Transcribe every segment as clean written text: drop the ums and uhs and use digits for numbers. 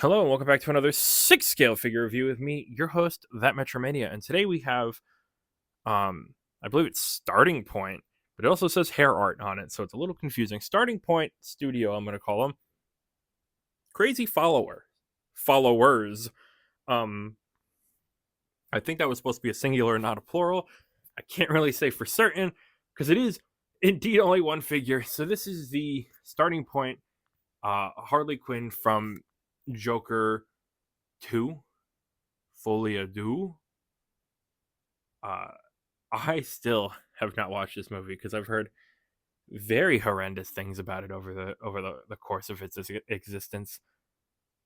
Hello and welcome back to another 6 scale figure review with me, your host, That Mania. And today we have, I believe it's Starting Point, but it also says hair art on it, so it's a little confusing. Starting Point Studio, I'm going to call them. Crazy followers. Um, I think that was supposed to be a singular, not a plural. I can't really say for certain because it is indeed only one figure. So this is the Starting Point Harley Quinn from Joker 2. Folie Deux. Uh, I still have not watched this movie because I've heard very horrendous things about it over the course of its existence.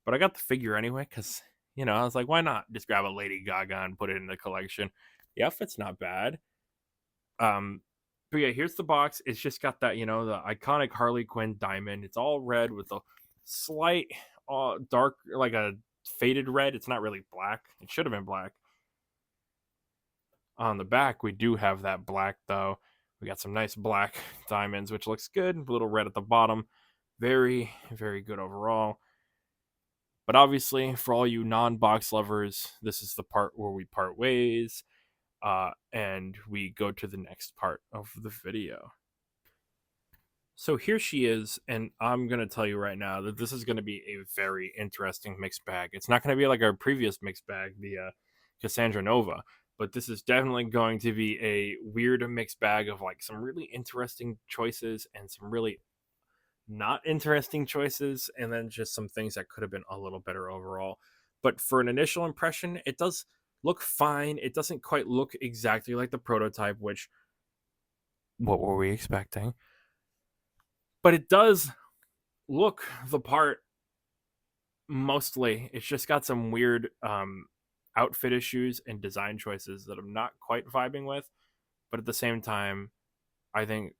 But I got the figure anyway because I was like, why not just grab a Lady Gaga and put it in the collection? The outfit's not bad. Um, but yeah, here's the box. It's just got that the iconic Harley Quinn diamond. It's all red with a slight dark, like a faded red. It's not really black. It should have been black. On the back, we do have that black, though. We got some nice black diamonds, which looks good. A little red at the bottom. Very, very good overall. But obviously, for all you non-box lovers, this is the part where we part ways, and we go to the next part of the video. So here she is, and I'm going to tell you right now that this is going to be a very interesting mixed bag. It's not going to be like our previous mixed bag, the Cassandra Nova, but this is definitely going to be a weird mixed bag of like some really interesting choices and some really not interesting choices, and then just some things that could have been a little better overall. But for an initial impression, it does look fine. It doesn't quite look exactly like the prototype, which what were we expecting? But it does look the part mostly. It's just got some weird outfit issues and design choices that I'm not quite vibing with. But at the same time, I think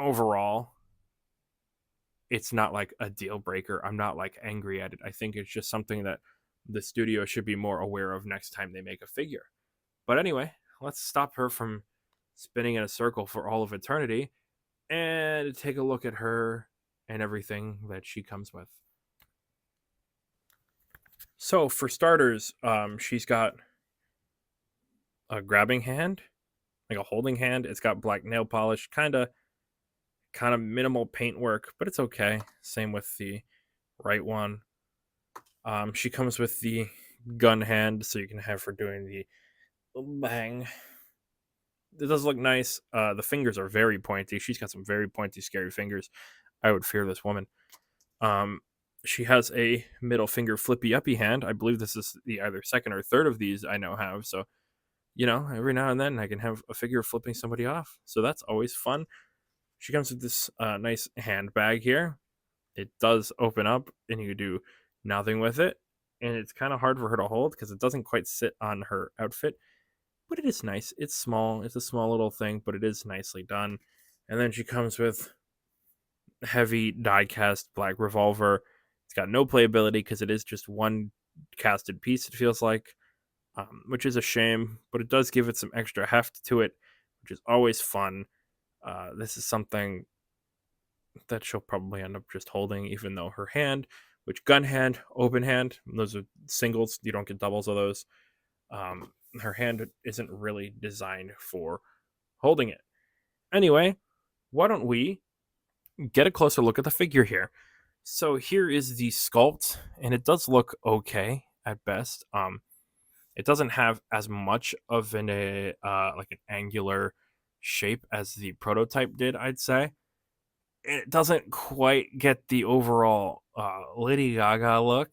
overall, it's not like a deal breaker. I'm not like angry at it. I think it's just something that the studio should be more aware of next time they make a figure. But anyway, let's stop her from spinning in a circle for all of eternity and take a look at her and everything that she comes with. So for starters, she's got a grabbing hand, like a holding hand. It's got black nail polish, kind of minimal paint work, but it's okay. Same with the right one. She comes with the gun hand, so you can have her doing the bang. It does look nice. The fingers are very pointy. She's got some very pointy, scary fingers. I would fear this woman. Um, she has a middle finger flippy uppy hand. I believe this is the either second or third of these I now have. So, every now and then I can have a figure flipping somebody off. So that's always fun. She comes with this nice handbag here. It does open up and you do nothing with it. And it's kind of hard for her to hold because it doesn't quite sit on her outfit. But it is nice. It's small. It's a small little thing, but it is nicely done. And then she comes with heavy die cast black revolver. It's got no playability because it is just one casted piece, it feels like, which is a shame, but it does give it some extra heft to it, which is always fun. This is something that she'll probably end up just holding, even though her hand, which gun hand, open hand, those are singles. You don't get doubles of those. Her hand isn't really designed for holding it. Anyway, why don't we get a closer look at the figure here? So here is the sculpt, and it does look okay at best. It doesn't have as much of like an angular shape as the prototype did, I'd say. It doesn't quite get the overall Lady Gaga look,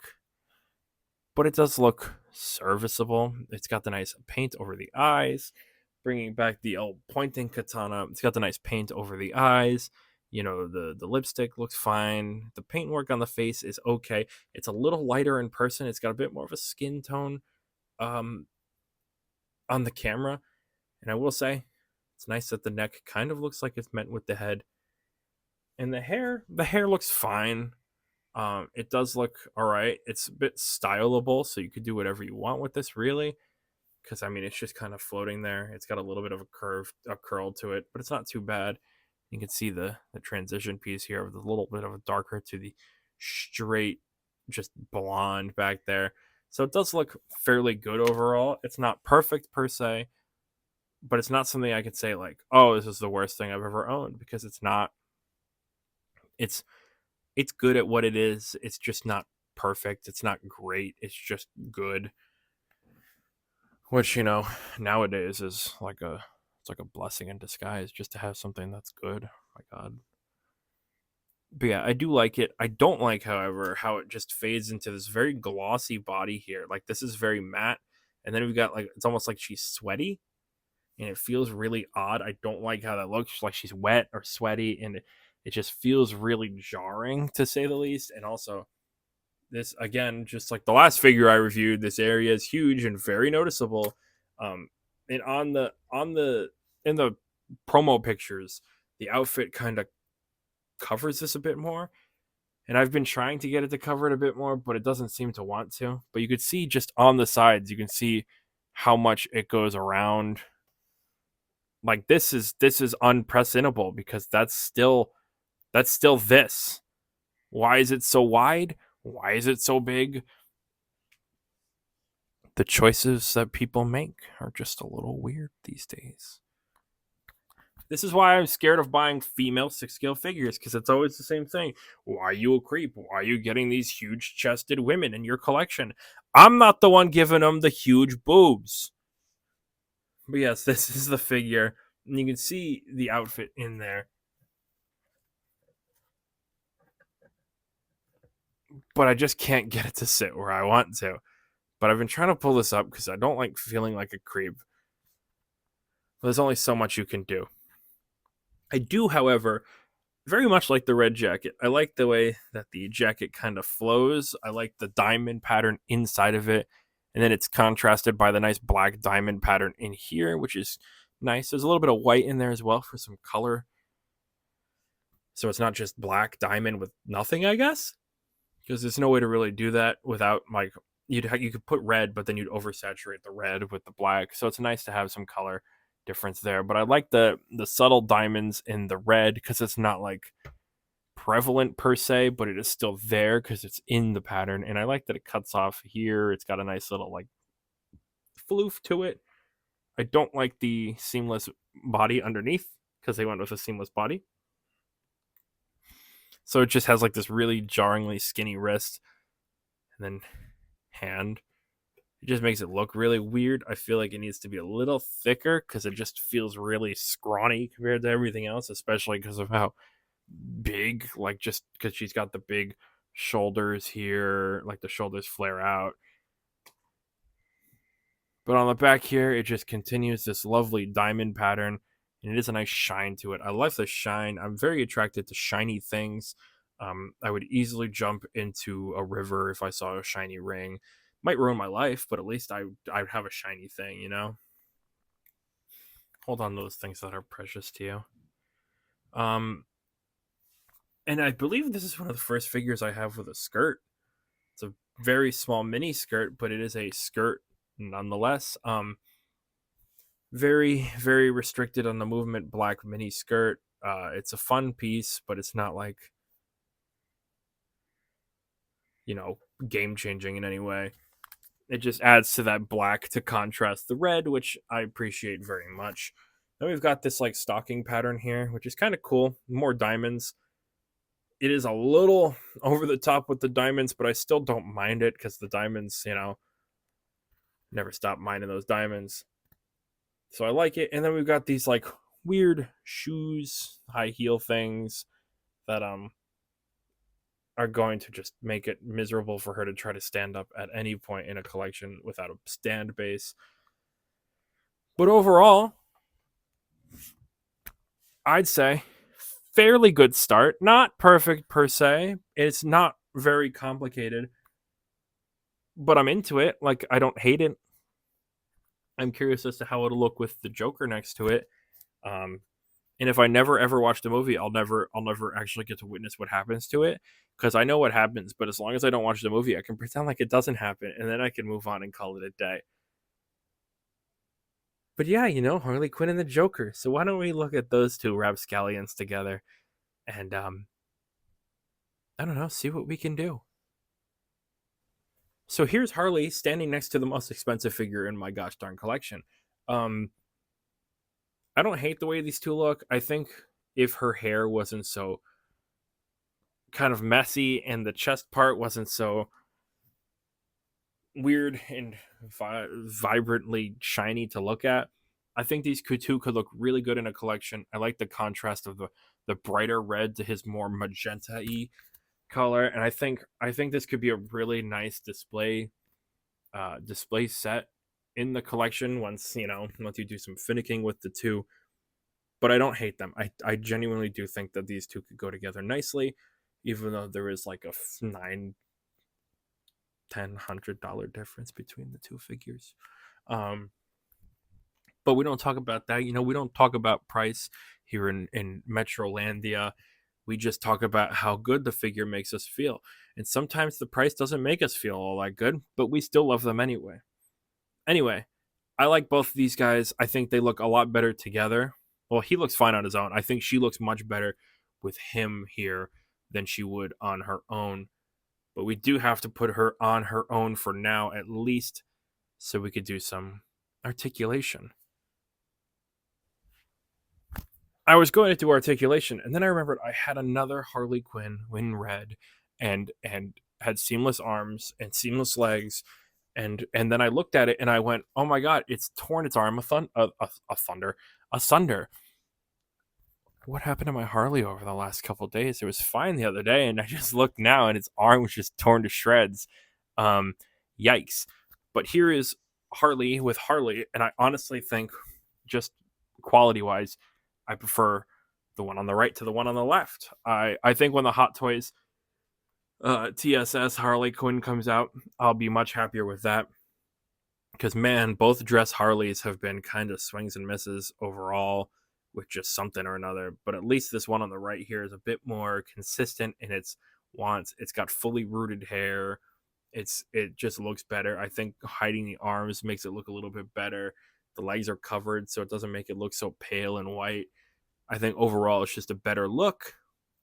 but it does look serviceable. It's got the nice paint over the eyes, bringing back the old pointing katana. It's got the nice paint over the eyes. The lipstick looks fine. The paintwork on the face is okay. It's a little lighter in person. It's got a bit more of a skin tone um, on the camera. And I will say, it's nice that the neck kind of looks like it's meant with the head. And the hair looks fine. It does look all right. It's a bit stylable, so you could do whatever you want with this, really. Because I mean, it's just kind of floating there. It's got a little bit of a curl to it, but it's not too bad. You can see the transition piece here with a little bit of a darker to the straight just blonde back there. So it does look fairly good overall. It's not perfect per se, but it's not something I could say like, oh, this is the worst thing I've ever owned, because it's not. It's it's good at what it is. It's just not perfect. It's not great. It's just good. Which, nowadays is like a blessing in disguise, just to have something that's good. My God. But yeah, I do like it. I don't like, however, how it just fades into this very glossy body here. Like, this is very matte, and then we've got, like, it's almost like she's sweaty, and it feels really odd. I don't like how that looks, like she's wet or sweaty, and it just feels really jarring, to say the least. And also, this, again, just like the last figure I reviewed, this area is huge and very noticeable. And on the in the promo pictures, the outfit kind of covers this a bit more, and I've been trying to get it to cover it a bit more, but it doesn't seem to want to. But you could see just on the sides, you can see how much it goes around. Like, this is unprecedented, because that's still this. Why is it so wide? Why is it so big? The choices that people make are just a little weird these days. This is why I'm scared of buying female 6-scale figures, because it's always the same thing. Why are you a creep? Why are you getting these huge-chested women in your collection? I'm not the one giving them the huge boobs. But yes, this is the figure, and you can see the outfit in there. But I just can't get it to sit where I want to. But I've been trying to pull this up because I don't like feeling like a creep. There's only so much you can do. I do, however, very much like the red jacket. I like the way that the jacket kind of flows. I like the diamond pattern inside of it. And then it's contrasted by the nice black diamond pattern in here, which is nice. There's a little bit of white in there as well for some color. So it's not just black diamond with nothing, I guess. Because there's no way to really do that without, like, you could put red, but then you'd oversaturate the red with the black. So it's nice to have some color difference there. But I like the subtle diamonds in the red, because it's not like prevalent per se, but it is still there because it's in the pattern. And I like that it cuts off here. It's got a nice little, like, floof to it. I don't like the seamless body underneath, because they went with a seamless body. So it just has like this really jarringly skinny wrist and then hand. It just makes it look really weird. I feel like it needs to be a little thicker, because it just feels really scrawny compared to everything else, especially because of how big, like, just because she's got the big shoulders here, like the shoulders flare out. But on the back here, it just continues this lovely diamond pattern, and it is a nice shine to it. I love the shine. I'm very attracted to shiny things. I would easily jump into a river if I saw a shiny ring. Might ruin my life, but at least I'd have a shiny thing, you know? Hold on those things that are precious to you. And I believe this is one of the first figures I have with a skirt. It's a very small mini skirt, but it is a skirt nonetheless. Very, very restricted on the movement, black mini skirt. It's a fun piece, but it's not like, game changing in any way. It just adds to that black to contrast the red, which I appreciate very much. Then we've got this like stocking pattern here, which is kind of cool. More diamonds. It is a little over the top with the diamonds, but I still don't mind it, because the diamonds, never stop minding those diamonds. So I like it. And then we've got these like weird shoes, high heel things that are going to just make it miserable for her to try to stand up at any point in a collection without a stand base. But overall, I'd say fairly good start. Not perfect per se. It's not very complicated, but I'm into it. Like, I don't hate it. I'm curious as to how it'll look with the Joker next to it. And if I never ever watch the movie, I'll never actually get to witness what happens to it, because I know what happens. But as long as I don't watch the movie, I can pretend like it doesn't happen, and then I can move on and call it a day. But yeah, Harley Quinn and the Joker. So why don't we look at those two rapscallions together, and I don't know, see what we can do. So here's Harley standing next to the most expensive figure in my gosh darn collection. Um, I don't hate the way these two look. I think if her hair wasn't so kind of messy and the chest part wasn't so weird and vibrantly shiny to look at, I think these two could look really good in a collection. I like the contrast of the brighter red to his more magenta-y color, and I think this could be a really nice display set in the collection once once you do some finicking with the two. But I don't hate them. I genuinely do think that these two could go together nicely, even though there is like a nine, $1,000 difference between the two figures. Um, but we don't talk about that. We don't talk about price here in Metrolandia. We just talk about how good the figure makes us feel. And sometimes the price doesn't make us feel all that good, but we still love them anyway. Anyway, I like both of these guys. I think they look a lot better together. Well, he looks fine on his own. I think she looks much better with him here than she would on her own. But we do have to put her on her own for now, at least, so we could do some articulation. I was going to do articulation, and then I remembered I had another Harley Quinn in red, and had seamless arms and seamless legs, and then I looked at it and I went, "Oh my god, it's torn its arm asunder." What happened to my Harley over the last couple of days? It was fine the other day, and I just looked now, and its arm was just torn to shreds. Um, Yikes! But here is Harley with Harley, and I honestly think, just quality wise, I prefer the one on the right to the one on the left. I think when the Hot Toys TSS Harley Quinn comes out, I'll be much happier with that. Because, man, both dress Harleys have been kind of swings and misses overall with just something or another. But at least this one on the right here is a bit more consistent in its wants. It's got fully rooted hair. It just looks better. I think hiding the arms makes it look a little bit better. The legs are covered, so it doesn't make it look so pale and white. I think overall it's just a better look.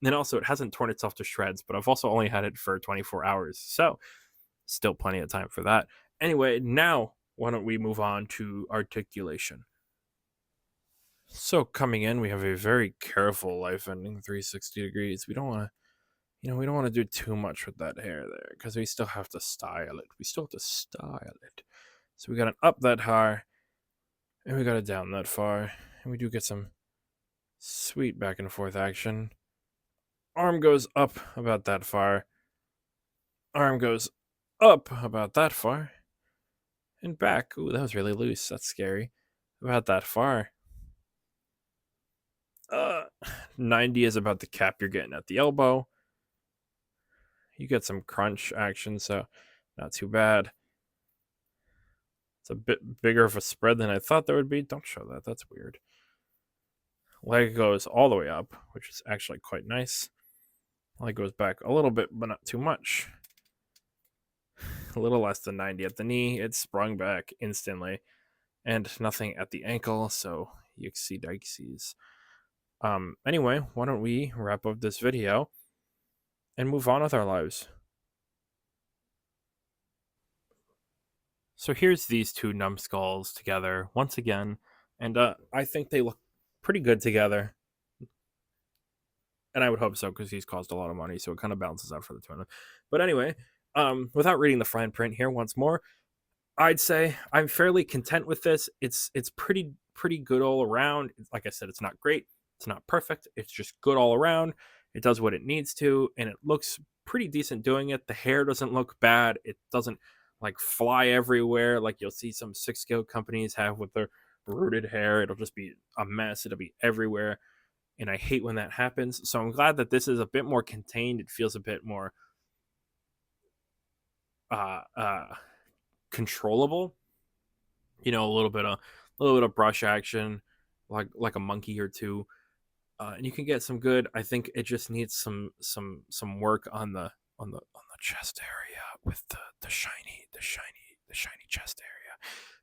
And also, it hasn't torn itself to shreds, but I've also only had it for 24 hours. So, still plenty of time for that. Anyway, now why don't we move on to articulation? So coming in, we have a very careful life ending 360 degrees. We don't want to, we don't want to do too much with that hair there because we still have to style it. So we got an up that high and we got it down that far. And we do get some sweet back and forth action. Arm goes up about that far. Arm goes up about that far. And back. Ooh, that was really loose. That's scary. About that far. 90 is about the cap you're getting at the elbow. You get some crunch action, so not too bad. It's a bit bigger of a spread than I thought there would be. Don't show that. That's weird. Leg goes all the way up, which is actually quite nice. Leg goes back a little bit, but not too much. A little less than 90 at the knee. It sprung back instantly. And nothing at the ankle, so yixie dikesies. Anyway, why don't we wrap up this video and move on with our lives. So here's these two numbskulls together once again, and I think they look pretty good together. And I would hope so because he's cost a lot of money, so it kind of balances out for the tournament. But anyway, without reading the fine print here once more, I'd say I'm fairly content with this. It's pretty good all around. Like I said, it's not great. It's not perfect. It's just good all around. It does what it needs to, and it looks pretty decent doing it. The hair doesn't look bad. It doesn't like fly everywhere like you'll see some 6-scale companies have with their rooted hair. It'll just be a mess. It'll be everywhere, and I hate when that happens. So I'm glad that this is a bit more contained. It feels a bit more controllable. A little bit of brush action, like a monkey or two. And you can get some good. I think it just needs some work on the chest area with the shiny chest area.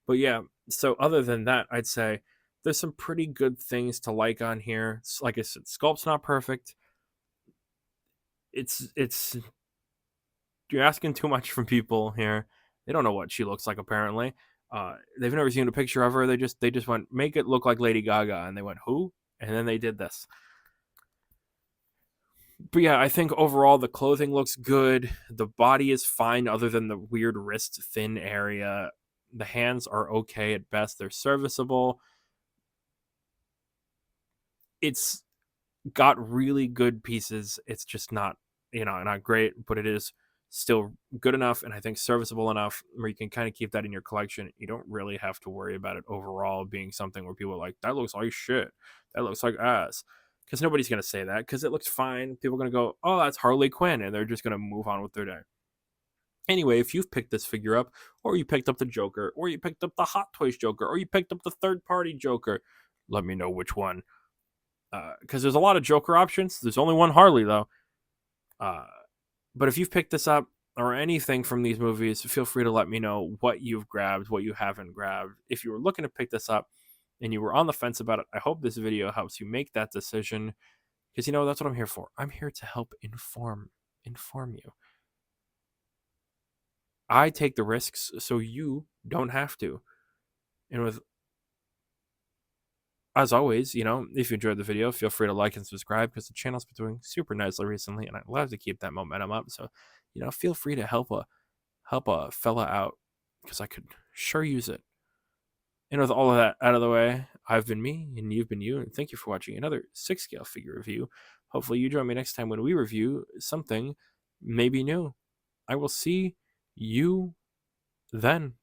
But yeah, so other than that, I'd say there's some pretty good things to like on here. Like I said, Sculpt's not perfect. It's you're asking too much from people here. They don't know what she looks like, apparently. They've never seen a picture of her. They just went, make it look like Lady Gaga, and they went, who? And then they did this. But yeah, I think overall the clothing looks good. The body is fine, other than the weird wrist thin area. The hands are okay at best. They're serviceable. It's got really good pieces. It's just not, not great, but it is still good enough, and I think serviceable enough where you can kind of keep that in your collection. You don't really have to worry about it overall being something where people are like, that looks like shit, that looks like ass, because nobody's going to say that, because it looks fine. People are going to go, oh, that's Harley Quinn, and they're just going to move on with their day. Anyway, if you've picked this figure up, or you picked up the Joker, or you picked up the Hot Toys Joker, or you picked up the third party Joker, let me know which one, because there's a lot of Joker options. There's only one Harley, though. But if you've picked this up or anything from these movies, feel free to let me know what you've grabbed, what you haven't grabbed. If you were looking to pick this up and you were on the fence about it, I hope this video helps you make that decision, because that's what I'm here for. I'm here to help inform you. I take the risks so you don't have to. And as always, if you enjoyed the video, feel free to like and subscribe, because the channel's been doing super nicely recently, and I'd love to keep that momentum up. So, feel free to help a fella out, because I could sure use it. And with all of that out of the way, I've been me, and you've been you, and thank you for watching another 6-scale figure review. Hopefully you join me next time when we review something maybe new. I will see you then.